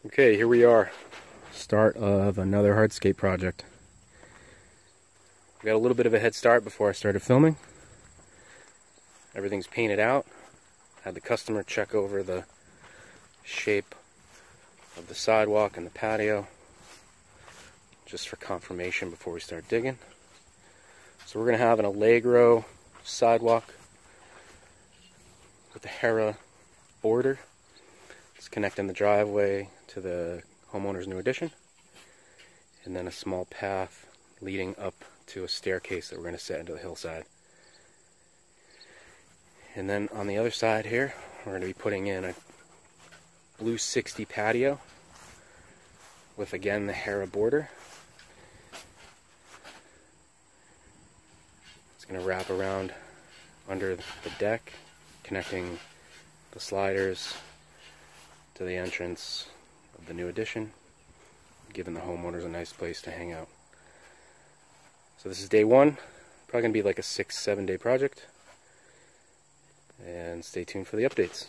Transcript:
Okay, here we are. Start of another hardscape project. We got a little bit of a head start before I started filming. Everything's painted out. Had the customer check over the shape of the sidewalk and the patio just for confirmation before we start digging. So we're going to have an Allegro sidewalk with a Hera border. It's connecting the driveway to the homeowner's new addition, and then a small path leading up to a staircase that we're going to set into the hillside. And then on the other side here, we're going to be putting in a blue 60 patio with, again, the Hera border. It's going to wrap around under the deck, connecting the sliders to the entrance of the new addition, giving the homeowners a nice place to hang out. So this is day one. Probably going to be like a 6-7 day project. And stay tuned for the updates.